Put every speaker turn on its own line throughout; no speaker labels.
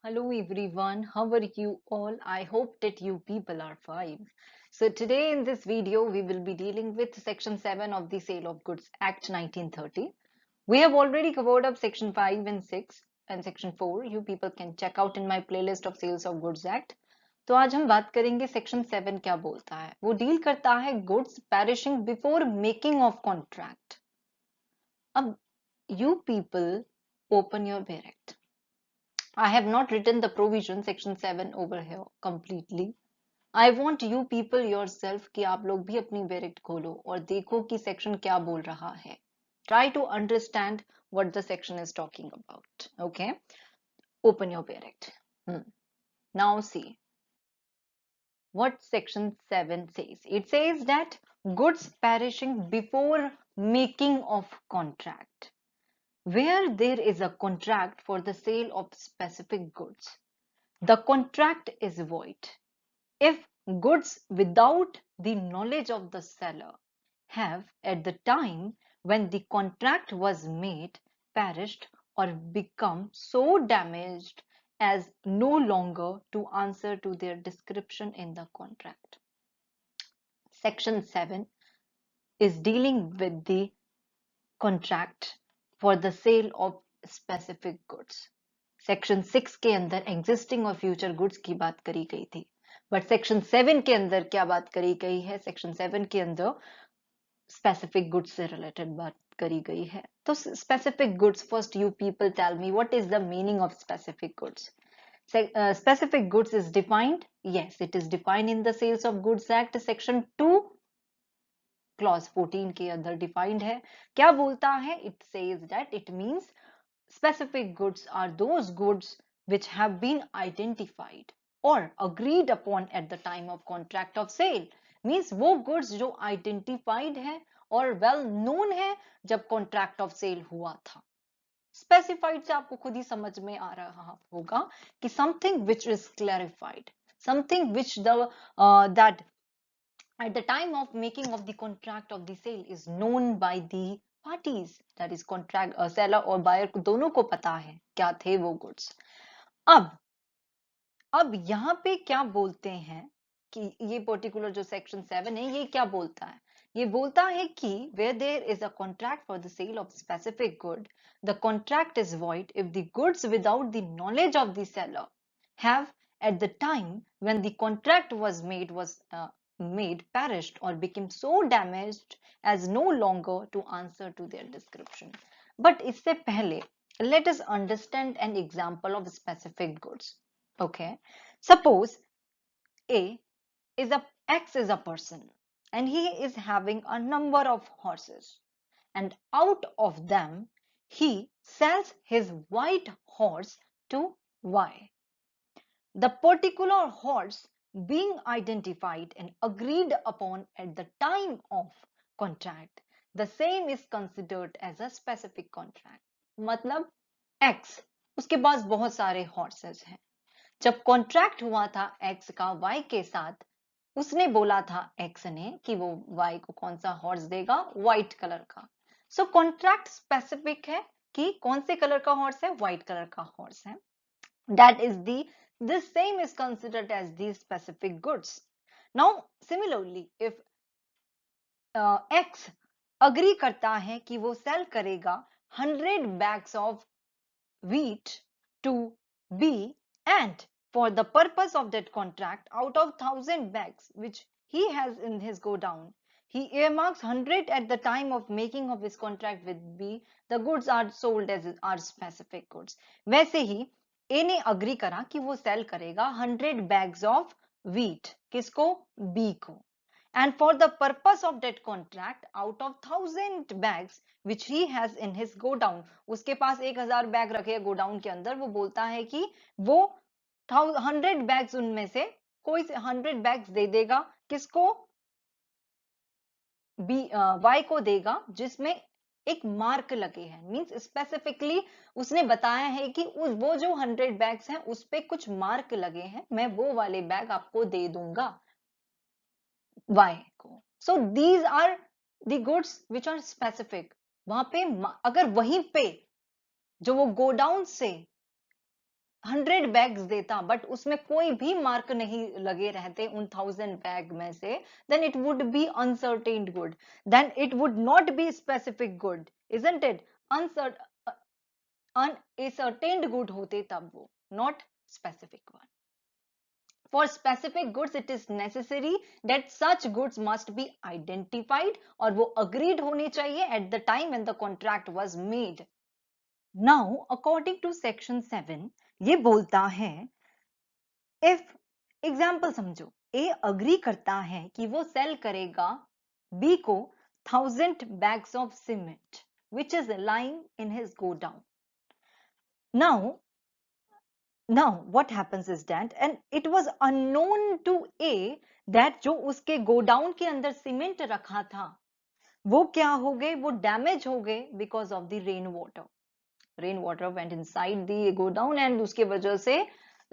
Hello everyone, how are you all? I hope that you people are fine. So today in this video we will be dealing with section 7 of the Sale of Goods Act 1930. We have already covered up section 5 and 6 and section 4. You people can check out in my playlist of Sales of Goods Act. तो आज हम बात करेंगे section 7 क्या बोलता है। वो deal करता है goods perishing before making of contract. अब you people open your barracks. I have not written the provision section 7 over here completely. I want you people yourself कि आप लोग भी अपनी बैरेक्ट खोलो और देखो कि सेक्शन क्या बोल रहा है. Try to understand what the section is talking about. Okay? Open your barracks. Now see what section 7 says. It says that goods perishing before making of contract. Where there is a contract for the sale of specific goods, the contract is void if goods without the knowledge of the seller have at the time when the contract was made perished or become so damaged as no longer to answer to their description in the contract. Section 7 is dealing with the contract for the sale of specific goods. Section 6 के अंदर existing और future goods की बात करी गई थी, but section 7 के अंदर क्या बात करी गई है? सेक्शन 7 के अंदर स्पेसिफिक गुड्स से रिलेटेड बात करी गई है. तो specific goods, first you people tell me what is the meaning of specific goods. Specific goods is defined. Yes, it is defined in the Sales of Goods Act section 2 clause 14 के अंदर defined है. क्या बोलता है? It says that it means specific goods are those goods which have been identified or agreed upon at the time of contract of sale. Means वो goods जो identified है और well known है जब contract of sale हुआ था. Specified से आपको खुद ही समझ में आ रहा होगा कि something which is clarified, something which that at the time of making of the contract of the sale is known by the parties, that is contract seller और buyer दोनों को पता है क्या थे वो goods. अब यहाँ पे क्या बोलते हैं कि ये पर्टिकुलर जो सेक्शन 7 है ये क्या बोलता है? ये बोलता है कि where there is a contract for the sale of specific good, the contract is void if the goods without the knowledge of the seller have at the time when the contract was made perished or became so damaged as no longer to answer to their description. But इससे पहले let us understand an example of specific goods. Okay, suppose A is a X is a person and he is having a number of horses, and out of them he sells his white horse to Y. The particular horse being identified and agreed upon at the time of contract, the same is considered as a specific contract. मतलब X उसके पास बहुत सारे horses हैं. जब contract हुआ था x का Y के साथ, उसने बोला था एक्स ने कि वो वाई को कौन सा हॉर्स देगा? व्हाइट कलर का. सो कॉन्ट्रैक्ट स्पेसिफिक है कि कौन से कलर का हॉर्स है? व्हाइट कलर का हॉर्स है. That is the this same is considered as the specific goods. Now similarly if X agree करता है कि वो सेल करेगा 100 bags of wheat to B, and for the purpose of that contract, out of 1000 bags which he has in his godown, he earmarks 100 at the time of making of his contract with B. The goods are sold as are specific goods. वैसे ही A ने agree करा कि वो cell करेगा 100 bags of wheat. किसको? B को. And for the purpose of that contract, out of 1000 bags which he has in his godown, उसके पास 1000 bag रखे हैं गोडाउन के अंदर, वो बोलता है कि वो 100 बैग्स उनमें से कोई 100 बैग्स दे देगा. किसको? वाई को देगा, जिसमें एक मार्क लगे हैं. मींस स्पेसिफिकली उसने बताया है कि वो जो 100 बैग्स हैं उस पे कुछ मार्क लगे हैं, मैं वो वाले बैग आपको दे दूंगा वाई को. So these are the goods which are specific. वहां पे अगर वहीं पे जो वो गोडाउन से 100 बैग्स देता बट उसमें कोई भी मार्क नहीं लगे रहते उन 1000 बैग में से, then it would be uncertain good, then it would not be specific good, isn't it? Unascertained good होते तब वो, not specific one. For specific goods, it is necessary that such goods must be identified और वो agreed होने चाहिए at the time when the contract was made. Now, according to section 7, ये बोलता है if example समझो, A agree करता है कि वो sell करेगा B को 1000 bags of cement which is lying in his godown. Now what happens is that and it was unknown to A that जो उसके गोडाउन के अंदर सीमेंट रखा था वो क्या हो गए, वो डैमेज हो गए because of the rain water went inside the godown and उसके वजह से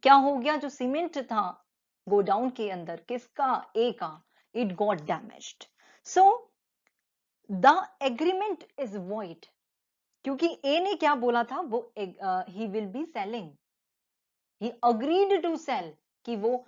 क्या हो गया, जो सीमेंट था गोडाउन के अंदर किसका, A का, it got damaged. So the agreement is void क्योंकि A ने क्या बोला था, वो he will be selling, he agreed to sell कि वो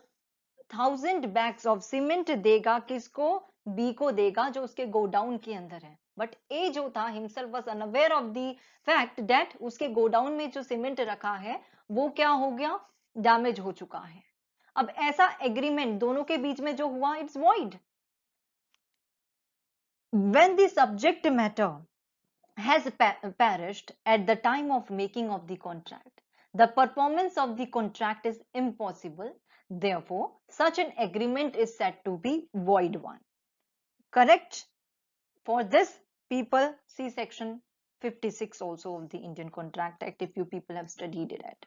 1000 bags of cement देगा किसको, B को देगा जो उसके गोडाउन के अंदर है. बट A जो था himself was unaware of the fact that उसके गोडाउन में जो सीमेंट रखा है वो क्या हो गया, डैमेज हो चुका है. अब ऐसा एग्रीमेंट दोनों के बीच में जो हुआ, it's void. When the subject matter has perished at the time of making of the contract, the performance of the contract is impossible. Therefore, such an agreement is said to be void one. Correct? For this, people see section 56 also of the Indian Contract Act if you people have studied it.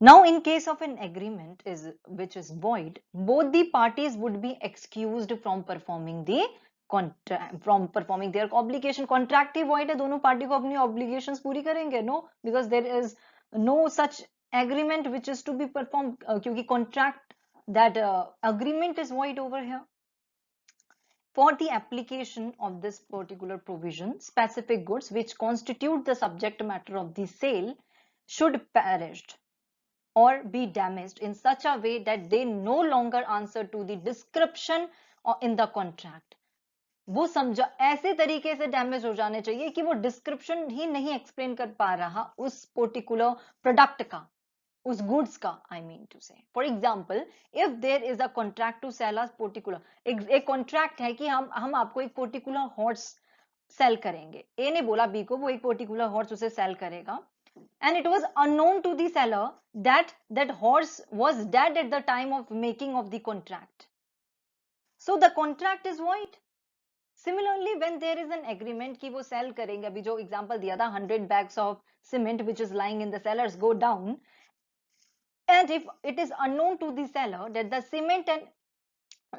Now, in case of an agreement which is void, both the parties would be excused from performing the their obligation. Contract he void है, दोनों party को अपनी obligations पूरी करेंगे? No, because there is no such agreement which is to be performed क्योंकि contract that agreement is void over here. For the application of this particular provision, specific goods which constitute the subject matter of the sale should perish or be damaged in such a way that they no longer answer to the description in the contract. वो समझा ऐसे तरीके से damage हो जाने चाहिए कि वो डिस्क्रिप्शन ही नहीं एक्सप्लेन कर पा रहा उस पर्टिकुलर प्रोडक्ट का, उस गुड्स का, I mean to say. For example, if there is a contract to sell a particular, एक कॉन्ट्रैक्ट है कि हम आपको एक पर्टिकुलर हॉर्स सेल करेंगे. ए ने बोला बी को वो एक पर्टिकुलर हॉर्स उसे सेल करेगा and it was unknown to the seller that that horse was dead at the time of making of the contract. So the contract is void. Similarly, when there is an agreement कि वो sell करेंगे, अभी जो example दिया था 100 bags of cement which is lying in the cellar's go down, and if it is unknown to the seller that the cement and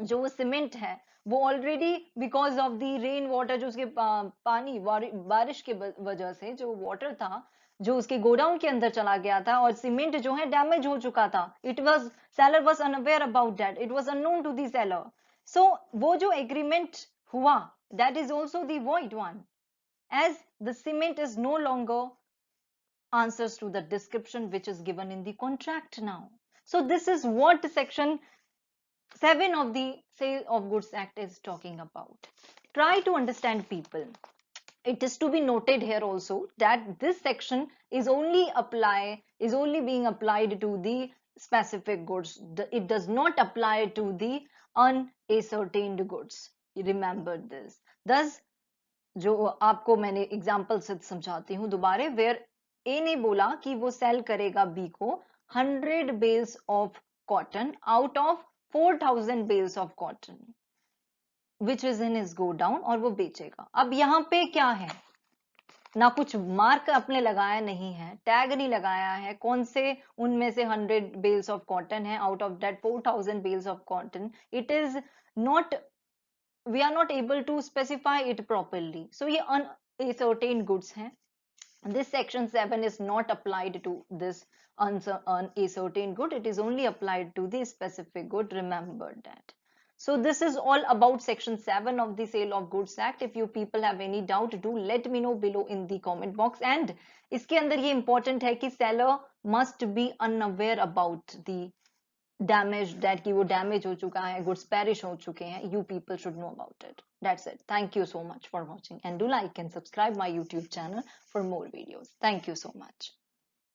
जो cement है वो already because of the rain water, जो उसके पानी बारिश के वजह से जो वाटर था जो उसके गोडाउन के अंदर चला गया था और सीमेंट जो है डैमेज हो चुका था, it was seller was unaware about that, it was unknown to the seller. So वो जो एग्रीमेंट हुआ that is also the void one as the cement is no longer answers to the description which is given in the contract now. So this is what section 7 of the Sale of Goods Act is talking about. Try to understand, people. It is to be noted here also that this section is only being applied to the specific goods. It does not apply to the unascertained goods. Remember this. Thus, जो आपको मैंने example से समझाती हूँ दोबारा, where ए ने बोला कि वो सेल करेगा बी को 100 bales of cotton out of 4000 bales of cotton which is in his godown, और वो बेचेगा. अब यहाँ पे क्या है ना, कुछ मार्क अपने लगाया नहीं है, टैग नहीं लगाया है कौन से उनमें से 100 बेल्स ऑफ कॉटन है out of that 4000 bales of cotton. It is not, we are not able to specify it properly. So ये unascertained goods हैं. This section 7 is not applied to this unascertained good. It is only applied to the specific good. Remember that. So this is all about section 7 of the Sale of Goods Act. If you people have any doubt, do let me know below in the comment box. And इसके अंदर ये important है कि seller must be unaware about the damage, that कि वो damage हो चुका है, goods perish हो चुके हैं. You people should know about it. That's it. Thank you so much for watching, and do like and subscribe my YouTube channel for more videos. Thank you so much.